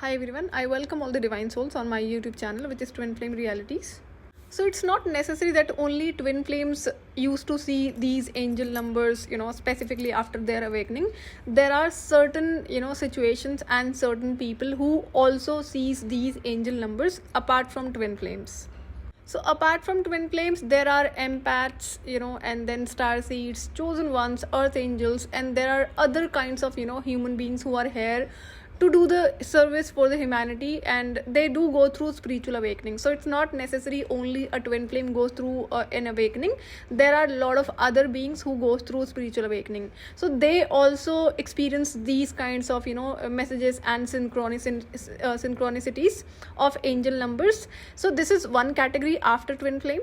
Hi everyone, I welcome all the divine souls on my YouTube channel, which is Twin Flame Realities. So it's not necessary that only twin flames used to see these angel numbers, specifically after their awakening. There are certain, situations and certain people who also sees these angel numbers apart from twin flames. So apart from twin flames, there are empaths, and then star seeds, chosen ones, earth angels, and there are other kinds of, human beings who are here to do the service for the humanity, and they do go through spiritual awakening. So it's not necessary only a twin flame goes through an awakening. There are a lot of other beings who goes through spiritual awakening, so they also experience these kinds of messages and synchronicities of angel numbers. So this is one category after twin flame.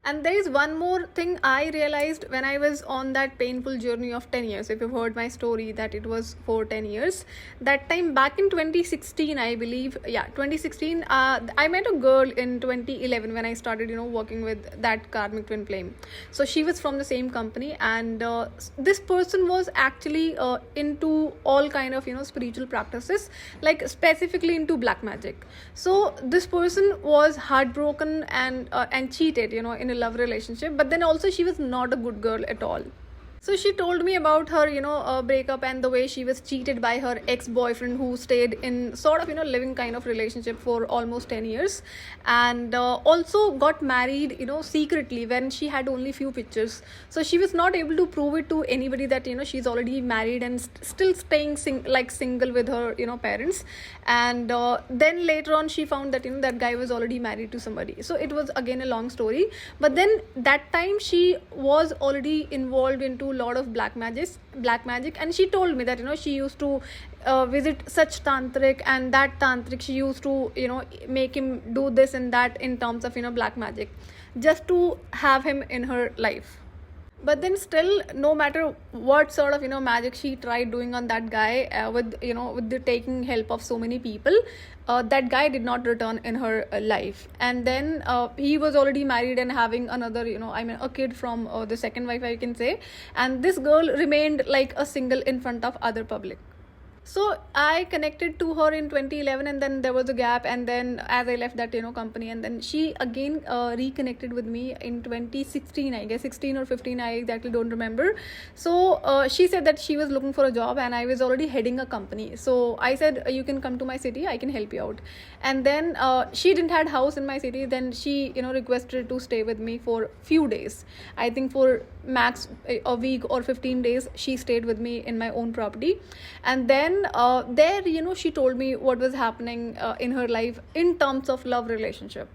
And there is one more thing I realized when I was on that painful journey of 10 years. If you've heard my story, that it was for 10 years. That time back in 2016, I believe, 2016, I met a girl in 2011 when I started, working with that karmic twin flame. So she was from the same company, and this person was actually into all kind of, spiritual practices, like specifically into black magic. So this person was heartbroken and cheated, in a love relationship, but then also she was not a good girl at all. So she told me about her, breakup and the way she was cheated by her ex-boyfriend, who stayed in sort of, living kind of relationship for almost 10 years, and also got married, secretly when she had only few pictures. So she was not able to prove it to anybody that, she's already married and still staying single with her, parents. And then later on she found that, that guy was already married to somebody. So it was again a long story. But then that time she was already involved into lot of black magic, and she told me that she used to visit such tantric, and that tantric she used to make him do this and that in terms of black magic, just to have him in her life. But then still, no matter what sort of magic she tried doing on that guy, with the taking help of so many people, that guy did not return in her life. And then he was already married and having another a kid from the second wife, I can say. And this girl remained like a single in front of other public. So I connected to her in 2011, and then there was a gap, and then as I left that company, and then she again reconnected with me in 2016, I guess 16 or 15, I exactly don't remember. So she said that she was looking for a job, and I was already heading a company. So I said, you can come to my city, I can help you out. And then she didn't had house in my city. Then she requested to stay with me for few days. I think for max a week or 15 days she stayed with me in my own property. And then there she told me what was happening in her life in terms of love relationship.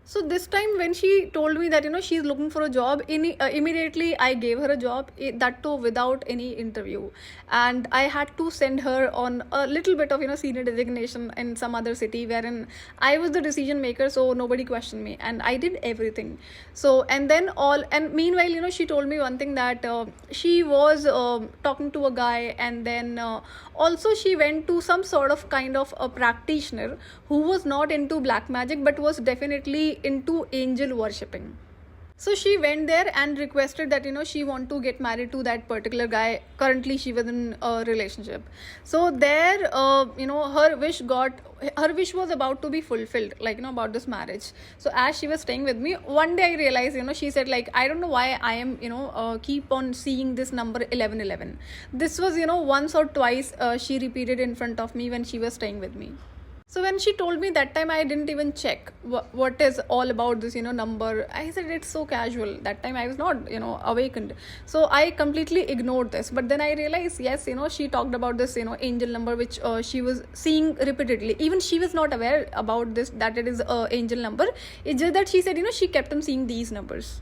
So this time when she told me that she's looking for a job, immediately I gave her a job, that too without any interview. And I had to send her on a little bit of senior designation in some other city, wherein I was the decision maker, so nobody questioned me, and I did everything. So and meanwhile she told me one thing, that she was talking to a guy, and then also she went to some sort of kind of a practitioner who was not into black magic but was definitely into angel worshipping. So she went there and requested that she want to get married to that particular guy. Currently she was in a relationship. So there her wish was about to be fulfilled, about this marriage. So as she was staying with me, one day I realized she said, I don't know why I am keep on seeing this number 1111. This was once or twice she repeated in front of me when she was staying with me. So when she told me that time, I didn't even check what is all about this, number. I said it's so casual. That time I was not, awakened. So I completely ignored this. But then I realized, yes, she talked about this, angel number, which she was seeing repeatedly. Even she was not aware about this, that it is angel number. It's just that she said, she kept on seeing these numbers.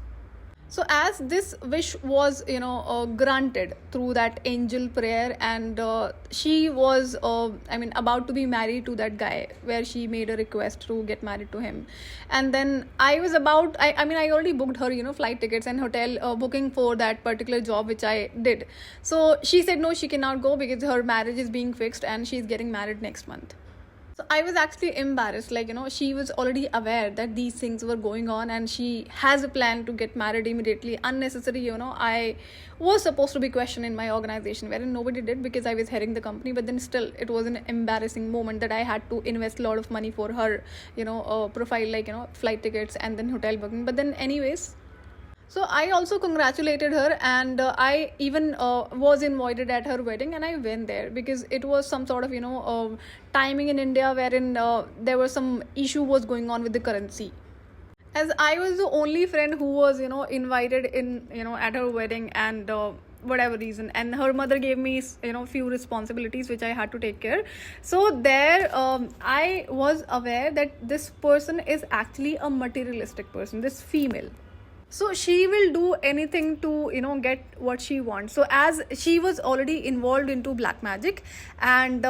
So as this wish was granted through that angel prayer, and she was about to be married to that guy, where she made a request to get married to him. And then I was I already booked her flight tickets and hotel booking for that particular job, which I did. So she said no, she cannot go because her marriage is being fixed and she's getting married next month. So I was actually embarrassed. Like, she was already aware that these things were going on and she has a plan to get married immediately. Unnecessary, I was supposed to be questioned in my organization, wherein nobody did because I was heading the company. But then still, it was an embarrassing moment that I had to invest a lot of money for her, profile, like, flight tickets and then hotel booking. But then, anyways, so I also congratulated her, and I even was invited at her wedding, and I went there because it was some sort of timing in India wherein there was some issue was going on with the currency. As I was the only friend who was invited in at her wedding, and whatever reason, and her mother gave me few responsibilities which I had to take care. So there I was aware that this person is actually a materialistic person, this female. So she will do anything to get what she wants. So as she was already involved into black magic, and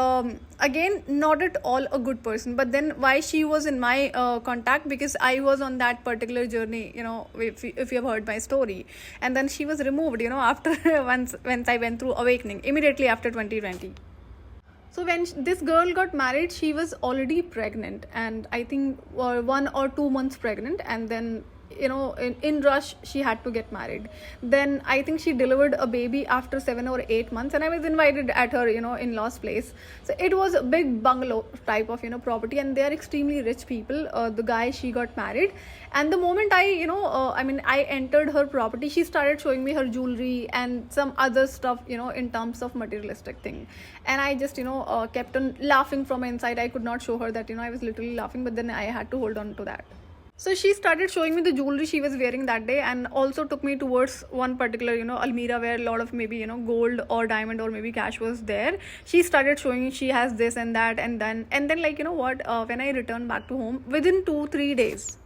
again, not at all a good person, but then why she was in my contact, because I was on that particular journey, if you have heard my story. And then she was removed after once I went through awakening immediately after 2020. So when this girl got married, she was already pregnant, and I think 1 or 2 months pregnant, and then in rush she had to get married. Then I think she delivered a baby after 7 or 8 months, and I was invited at her in-laws place. So it was a big bungalow type of property, and they are extremely rich people, the guy she got married. And the moment I I entered her property, she started showing me her jewelry and some other stuff in terms of materialistic thing. And I just kept on laughing from inside. I could not show her that I was literally laughing, but then I had to hold on to that. So she started showing me the jewelry she was wearing that day, and also took me towards one particular almirah where a lot of maybe gold or diamond or maybe cash was there. She started showing me she has this and that, and then like what, when I returned back to home within 2-3 days,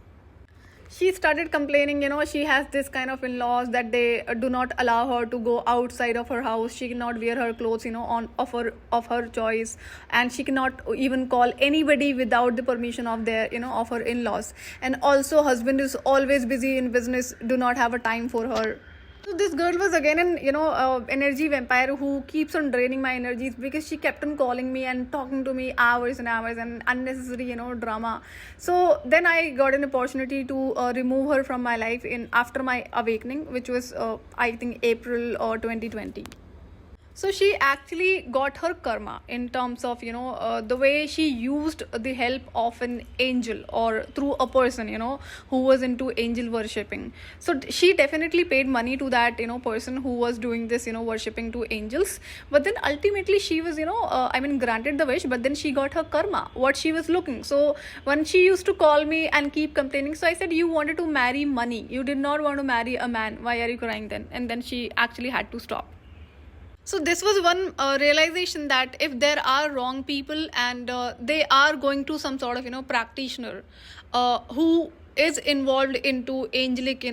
she started complaining she has this kind of in-laws that they do not allow her to go outside of her house. She cannot wear her clothes on of her choice, and she cannot even call anybody without the permission of their of her in-laws. And also husband is always busy in business, do not have a time for her. So this girl was again an energy vampire who keeps on draining my energies, because she kept on calling me and talking to me hours and hours, and unnecessary drama. So then I got an opportunity to remove her from my life in after my awakening, which was I think April or 2020. So she actually got her karma in terms of the way she used the help of an angel, or through a person who was into angel worshipping. So she definitely paid money to that person who was doing this worshipping to angels. But then ultimately she was granted the wish, but then she got her karma, what she was looking. So when she used to call me and keep complaining, so I said, you wanted to marry money, you did not want to marry a man, why are you crying then? And then she actually had to stop. So this was one realization, that if there are wrong people and they are going to some sort of practitioner who is involved into angelic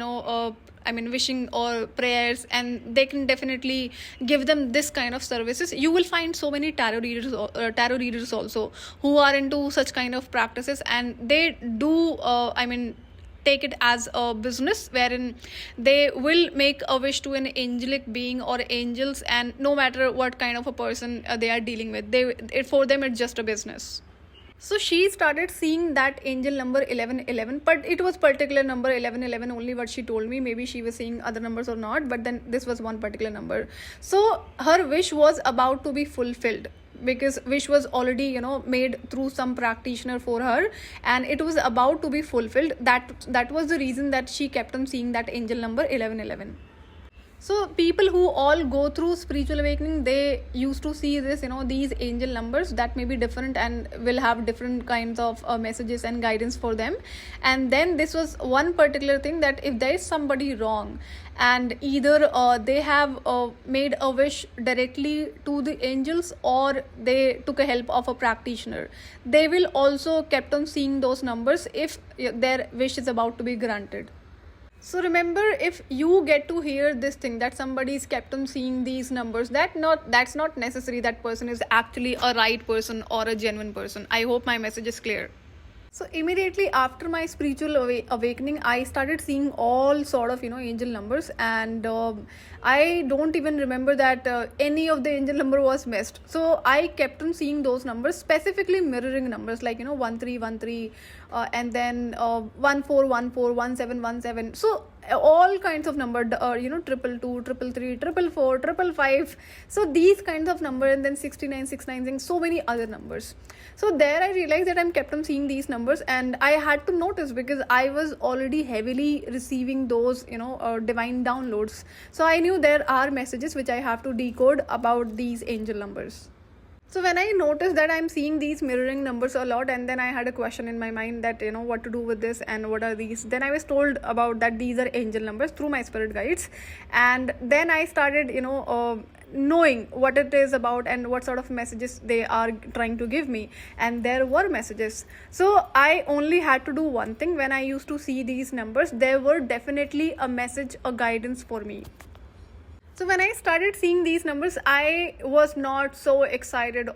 wishing or prayers, and they can definitely give them this kind of services. You will find so many tarot readers also who are into such kind of practices, and they do take it as a business, wherein they will make a wish to an angelic being or angels, and no matter what kind of a person they are dealing with, for them it's just a business. So she started seeing that angel number 1111, but it was particular number 1111 only what she told me. Maybe she was seeing other numbers or not, but then this was one particular number. So her wish was about to be fulfilled, because wish was already made through some practitioner for her, and it was about to be fulfilled. That was the reason that she kept on seeing that angel number 1111. So people who all go through spiritual awakening, they used to see this these angel numbers that may be different and will have different kinds of messages and guidance for them. And then this was one particular thing, that if there is somebody wrong, and either they have made a wish directly to the angels, or they took a help of a practitioner, they will also kept on seeing those numbers if their wish is about to be granted. So remember, if you get to hear this thing that somebody is kept on seeing these numbers, that's not necessary that person is actually a right person or a genuine person. I hope my message is clear. So immediately after my spiritual awakening, I started seeing all sort of angel numbers, and I don't even remember that any of the angel number was missed. So I kept on seeing those numbers, specifically mirroring numbers like 1313, and then 1414, 1717. So all kinds of number, triple two, triple three, triple four, triple five. So these kinds of number, and then 69, 699, so many other numbers. So there I realized that I'm kept on seeing these numbers, and I had to notice because I was already heavily receiving those divine downloads. So I knew there are messages which I have to decode about these angel numbers. So when I noticed that I'm seeing these mirroring numbers a lot, and then I had a question in my mind that what to do with this and what are these. Then I was told about that these are angel numbers through my spirit guides, and then I started knowing what it is about and what sort of messages they are trying to give me. And there were messages, so I only had to do one thing. When I used to see these numbers, there were definitely a message, a guidance for me. So when I started seeing these numbers, I was not so excited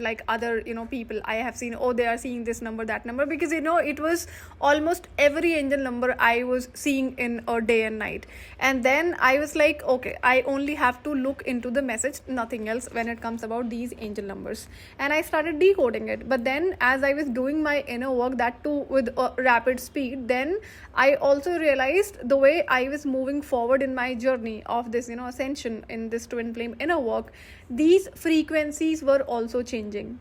like other people I have seen. Oh, they are seeing this number, that number, because it was almost every angel number I was seeing in a day and night. And then I was like, okay, I only have to look into the message, nothing else, when it comes about these angel numbers. And I started decoding it. But then as I was doing my inner work, that too with a rapid speed, then I also realized the way I was moving forward in my journey of this ascension in this twin flame inner work, these frequencies were also changing.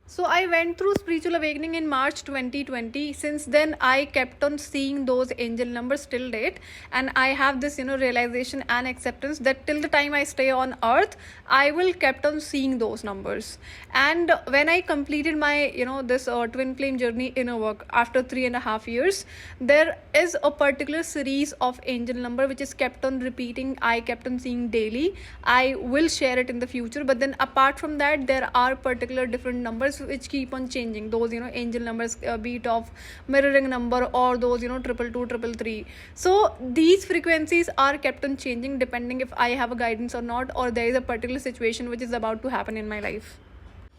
So I went through spiritual awakening in March 2020. Since then, I kept on seeing those angel numbers till date, and I have this realization and acceptance that till the time I stay on earth, I will kept on seeing those numbers. And when I completed my this twin flame journey inner work after 3.5 years, there is a particular series of angel number which is kept on repeating. I kept on seeing daily. I will share it in the future, but then apart from that, there are particular different numbers which keep on changing. Those angel numbers, beat of mirroring number, or those 222, 333. So these frequencies are kept on changing depending if I have a guidance or not, or there is a particular situation which is about to happen in my life.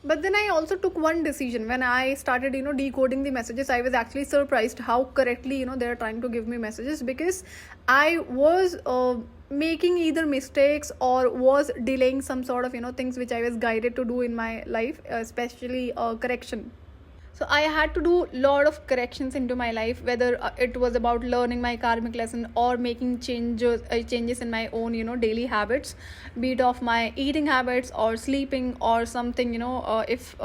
But then I also took one decision. When I started decoding the messages, I was actually surprised how correctly they're trying to give me messages, because I was making either mistakes or was delaying some sort of things which I was guided to do in my life, especially correction. So I had to do a lot of corrections into my life, whether it was about learning my karmic lesson or making changes in my own daily habits, be it of my eating habits or sleeping or something. If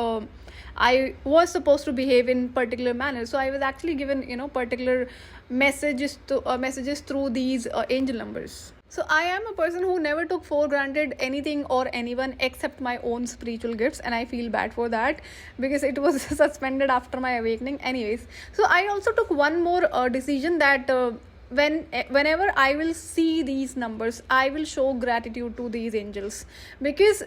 I was supposed to behave in particular manner, so I was actually given particular messages through these angel numbers. So I am a person who never took for granted anything or anyone except my own spiritual gifts, and I feel bad for that because it was suspended after my awakening. Anyways, so I also took one more decision that whenever I will see these numbers, I will show gratitude to these angels, because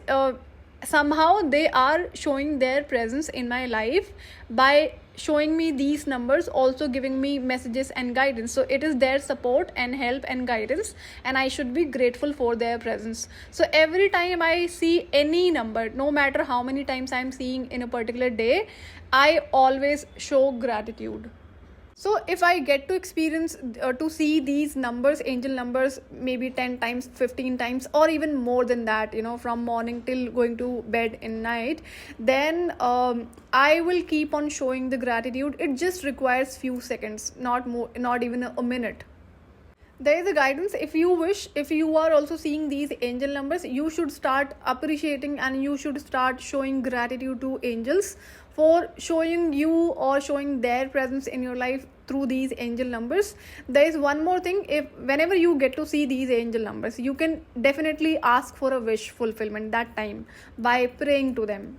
somehow they are showing their presence in my life by showing me these numbers, also giving me messages and guidance. So it is their support and help and guidance, and I should be grateful for their presence. So every time I see any number, no matter how many times I'm seeing in a particular day, I always show gratitude. So if I get to experience to see these numbers, angel numbers, maybe 10 times, 15 times, or even more than that, from morning till going to bed in night, then I will keep on showing the gratitude. It just requires few seconds, not more, not even a minute. There is a guidance. If you wish, if you are also seeing these angel numbers, you should start appreciating and you should start showing gratitude to angels for showing you or showing their presence in your life through these angel numbers. There is one more thing. If whenever you get to see these angel numbers, you can definitely ask for a wish fulfillment that time by praying to them.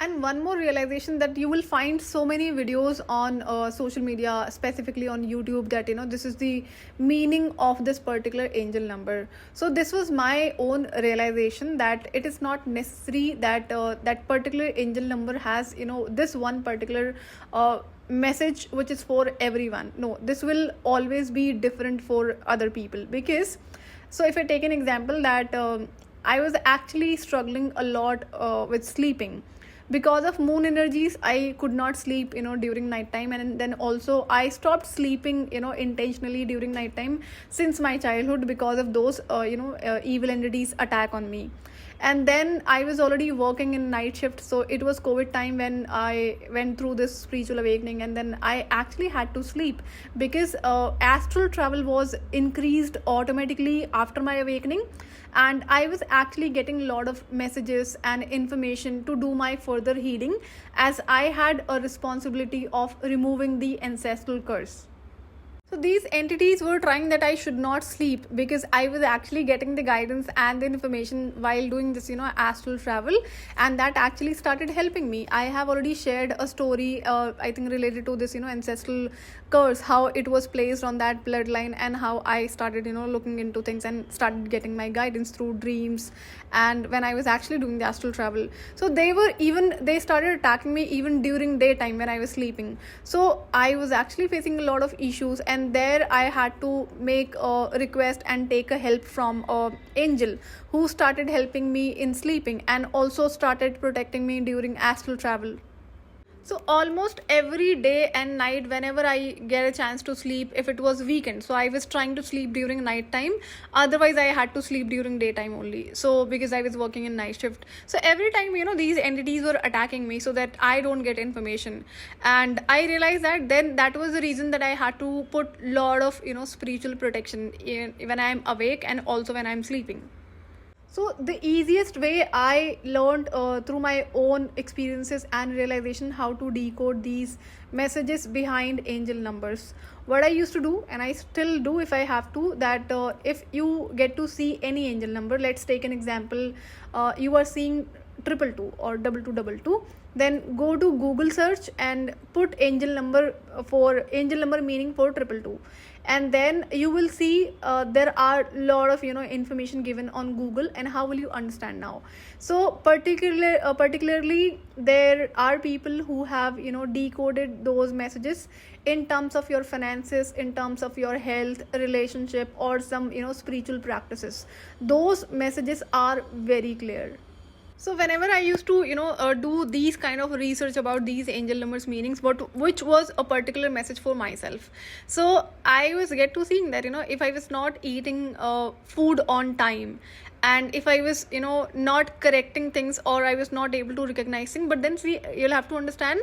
And one more realization, that you will find so many videos on social media, specifically on YouTube, that this is the meaning of this particular angel number. So this was my own realization, that it is not necessary that that particular angel number has this one particular message which is for everyone. No, this will always be different for other people. Because so if I take an example, that I was actually struggling a lot with sleeping, Because of moon energies, I could not sleep, during nighttime, and then also I stopped sleeping, intentionally during nighttime since my childhood because of those, evil entities attack on me. And then I was already working in night shift, so it was COVID time when I went through this spiritual awakening, and then I actually had to sleep because astral travel was increased automatically after my awakening, and I was actually getting a lot of messages and information to do my further healing, as I had a responsibility of removing the ancestral curse. So these entities were trying that I should not sleep because I was actually getting the guidance and the information while doing this, astral travel, and that actually started helping me. I have already shared a story, I think related to this, ancestral curse, how it was placed on that bloodline, and how I started, looking into things and started getting my guidance through dreams, and when I was actually doing the astral travel. So they started attacking me even during daytime when I was sleeping. So I was actually facing a lot of issues, and there I had to make a request and take a help from an angel who started helping me in sleeping and also started protecting me during astral travel. So almost every day and night, whenever I get a chance to sleep, if it was weekend, so I was trying to sleep during night time. Otherwise, I had to sleep during daytime only. So because I was working in night shift, so every time, these entities were attacking me so that I don't get information, and I realized that then that was the reason that I had to put lot of spiritual protection when I am awake and also when I am sleeping. So the easiest way I learned through my own experiences and realization how to decode these messages behind angel numbers. What I used to do, and I still do if I have to, that if you get to see any angel number, let's take an example, you are seeing 222 or 2222, then go to Google search and put angel number meaning for 222, and then you will see there are a lot of information given on Google. And how will you understand now? So particularly there are people who have decoded those messages in terms of your finances, in terms of your health, relationship, or some spiritual practices. Those messages are very clear. So whenever I used to do these kind of research about these angel numbers meanings, which was a particular message for myself, so I was get to seeing that if I was not eating food on time, and if I was not correcting things, or I was not able to recognizing, but then see, you'll have to understand,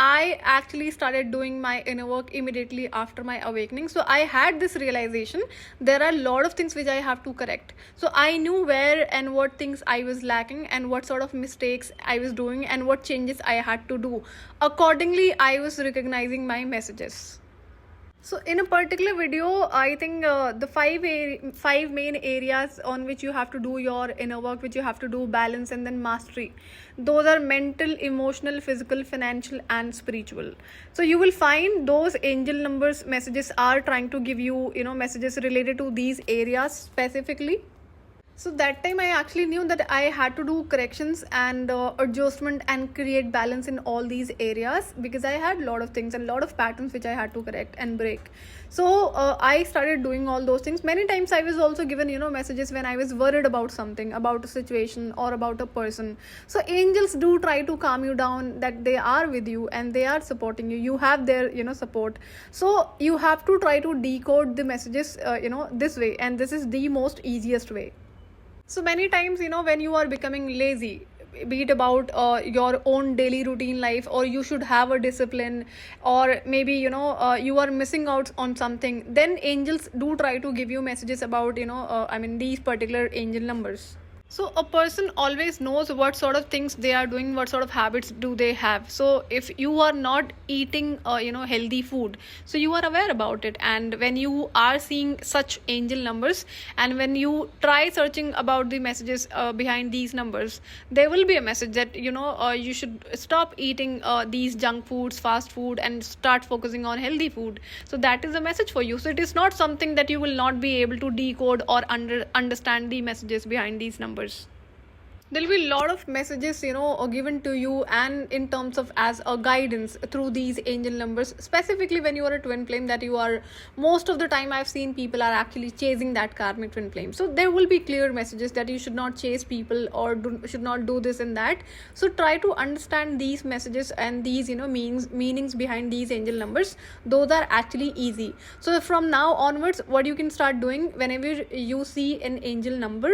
I actually started doing my inner work immediately after my awakening. So I had this realization, there are a lot of things which I have to correct. So I knew where and what things I was lacking, and what sort of mistakes I was doing, and what changes I had to do. Accordingly, I was recognizing my messages. So in a particular video, I think the five main areas on which you have to do your inner work, which you have to do balance and then mastery. Those are mental, emotional, physical, financial, and spiritual. So you will find those angel numbers messages are trying to give you, messages related to these areas specifically. So that time I actually knew that I had to do corrections and adjustment and create balance in all these areas, because I had a lot of things and a lot of patterns which I had to correct and break. So I started doing all those things. Many times I was also given messages when I was worried about something, about a situation or about a person. So angels do try to calm you down, that they are with you and they are supporting you. You have their support. So you have to try to decode the messages this way, and this is the most easiest way. So many times, when you are becoming lazy, be it about your own daily routine life, or you should have a discipline, or maybe you are missing out on something, then angels do try to give you messages about these particular angel numbers. So a person always knows what sort of things they are doing, what sort of habits do they have. So if you are not eating healthy food, so you are aware about it, and when you are seeing such angel numbers, and when you try searching about the messages behind these numbers, there will be a message that you should stop eating these junk foods, fast food, and start focusing on healthy food. So that is a message for you. So it is not something that you will not be able to decode or understand the messages behind these numbers. There'll be a lot of messages, given to you and in terms of as a guidance through these angel numbers, specifically when you are a twin flame, that you are, most of the time I've seen people are actually chasing that karmic twin flame. So there will be clear messages that you should not chase people or should not do this and that. So try to understand these messages and these, meanings behind these angel numbers. Those are actually easy. So from now onwards, what you can start doing, whenever you see an angel number,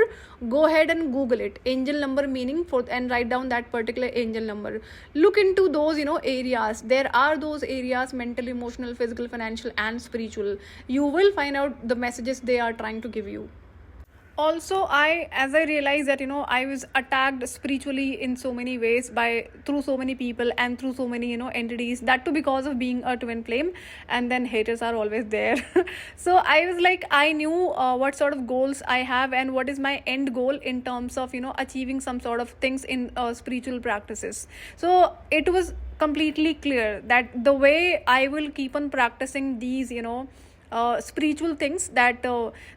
go ahead and Google it, angel number meaning, for and write down that particular angel number. Look into those, areas. There are those areas: mental, emotional, physical, financial, and spiritual. You will find out the messages they are trying to give you. Also, as I realized that, I was attacked spiritually in so many ways, by through so many people and through so many, entities, that too because of being a twin flame. And then haters are always there. So I was like, I knew what sort of goals I have and what is my end goal in terms of, achieving some sort of things in spiritual practices. So it was completely clear that the way I will keep on practicing these, spiritual things, that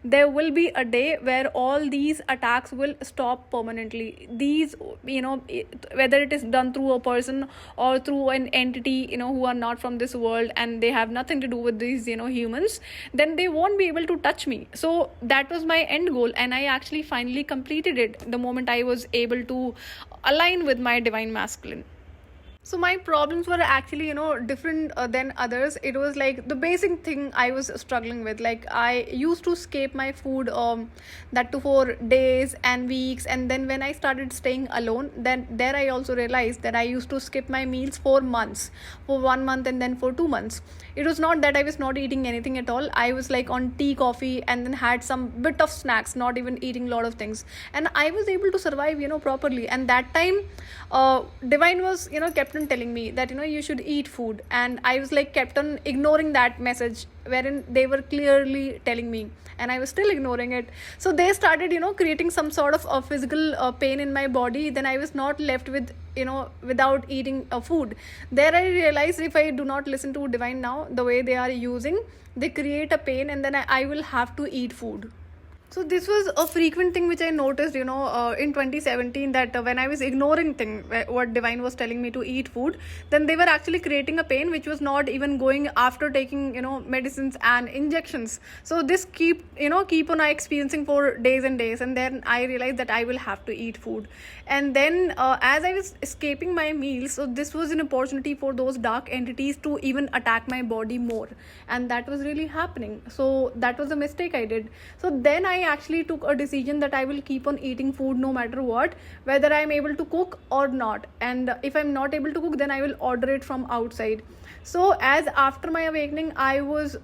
there will be a day where all these attacks will stop permanently. These, whether it is done through a person or through an entity, who are not from this world and they have nothing to do with these, humans, then they won't be able to touch me. So that was my end goal, and I actually finally completed it the moment I was able to align with my divine masculine. So my problems were actually, different than others. It was like the basic thing I was struggling with. Like, I used to escape my food, that too for days and weeks. And then when I started staying alone, then there I also realized that I used to skip my meals for months, for 1 month and then for 2 months. It was not that I was not eating anything at all. I was like on tea, coffee, and then had some bit of snacks, not even eating a lot of things. And I was able to survive, properly. And that time, Divine was, kept on telling me that, you should eat food. And I was like, kept on ignoring that message wherein they were clearly telling me, and I was still ignoring it. So they started, creating some sort of physical pain in my body. Then I was not left with, without eating food. There I realized, if I do not listen to Divine now, the way they are using, they create a pain, and then I will have to eat food. So this was a frequent thing which I noticed, in 2017, that when I was ignoring what Divine was telling me to eat food, then they were actually creating a pain which was not even going after taking, medicines and injections. So this keep on I experiencing for days and days, and then I realized that I will have to eat food. And then as I was escaping my meals, so this was an opportunity for those dark entities to even attack my body more, and that was really happening. So that was a mistake I did. So then I actually took a decision that I will keep on eating food no matter what, whether I'm able to cook or not. And if I'm not able to cook, then I will order it from outside. So as after my awakening, I was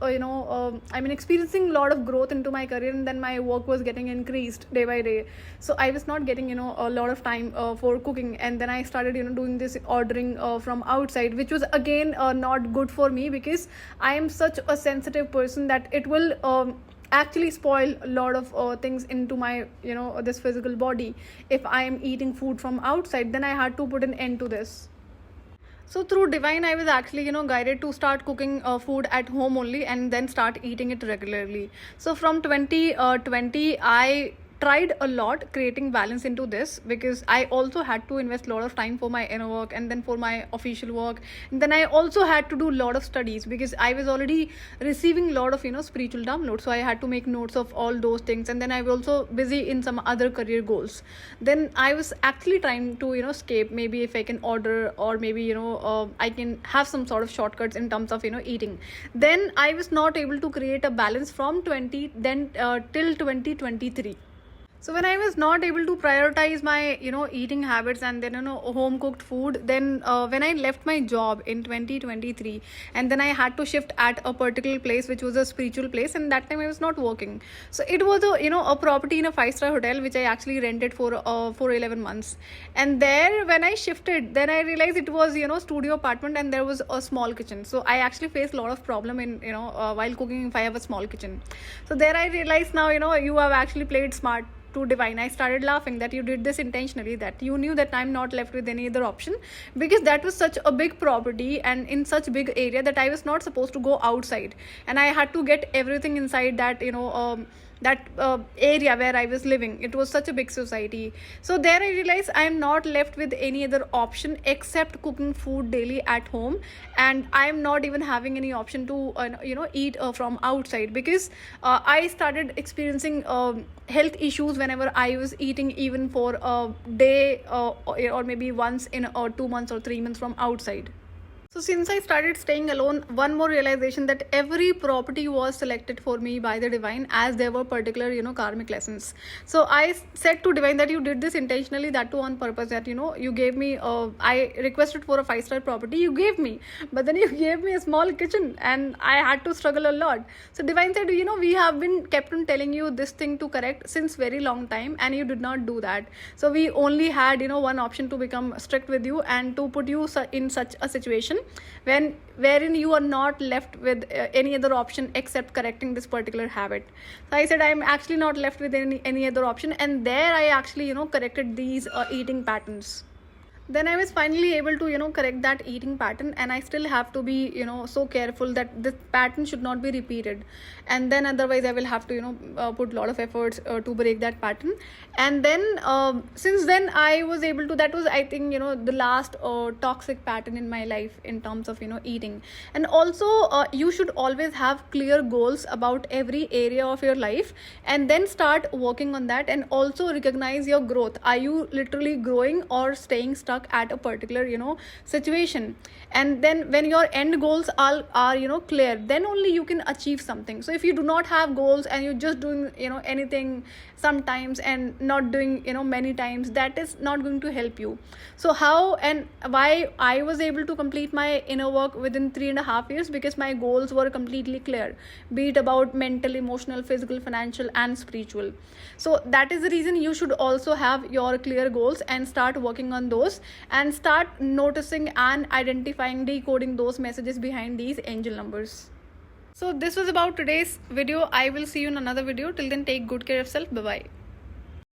experiencing a lot of growth into my career, and then my work was getting increased day by day. So I was not getting a lot of time for cooking, and then I started doing this ordering from outside, which was again not good for me, because I am such a sensitive person that it will actually spoil a lot of things into my this physical body. If I am eating food from outside, then I had to put an end to this. So through Divine, I was actually, guided to start cooking food at home only, and then start eating it regularly. So from 2020, I tried a lot creating balance into this, because I also had to invest a lot of time for my inner work and then for my official work. And then I also had to do a lot of studies, because I was already receiving a lot of spiritual downloads. So I had to make notes of all those things, and then I was also busy in some other career goals. Then I was actually trying to escape, maybe if I can order, or maybe I can have some sort of shortcuts in terms of eating. Then I was not able to create a balance from 20 then till 2023. So when I was not able to prioritize my, eating habits and then, home cooked food, then when I left my job in 2023, and then I had to shift at a particular place, which was a spiritual place, and that time I was not working. So it was a property in a 5-star hotel, which I actually rented for 11 months. And there, when I shifted, then I realized it was, studio apartment, and there was a small kitchen. So I actually faced a lot of problem in, while cooking if I have a small kitchen. So there I realized, now, you have actually played smart to Divine. I started laughing that you did this intentionally, that you knew that I'm not left with any other option, because that was such a big property and in such big area that I was not supposed to go outside, and I had to get everything inside that that area where I was living. It was such a big society. So there I realized I am not left with any other option except cooking food daily at home, and I am not even having any option to eat from outside, because I started experiencing health issues whenever I was eating even for a day, or maybe once in 2 months or 3 months from outside. So since I started staying alone, one more realization that every property was selected for me by the divine, as there were particular, karmic lessons. So I said to divine that you did this intentionally, that too on purpose, that, you gave me, I requested for a 5-star property, you gave me, but then you gave me a small kitchen and I had to struggle a lot. So divine said, we have been kept on telling you this thing to correct since very long time, and you did not do that. So we only had, one option to become strict with you and to put you in such a situation wherein you are not left with any other option except correcting this particular habit. So I said I'm actually not left with any other option, and there I actually corrected these eating patterns. Then I was finally able to correct that eating pattern, and I still have to be so careful that this pattern should not be repeated, and then otherwise I will have to put a lot of efforts to break that pattern. And then since then I was able to, that was, I think, the last toxic pattern in my life in terms of eating. And also you should always have clear goals about every area of your life, and then start working on that, and also recognize your growth. Are you literally growing or staying stuck at a particular situation? And then when your end goals are clear, then only you can achieve something. So if you do not have goals and you're just doing anything sometimes and not doing many times, that is not going to help you. So how and why I was able to complete my inner work within 3.5 years? Because my goals were completely clear, be it about mental, emotional, physical, financial, and spiritual. So that is the reason you should also have your clear goals and start working on those, and start noticing and identifying, decoding those messages behind these angel numbers. So this was about today's video. I will see you in another video. Till then, take good care of yourself. Bye bye.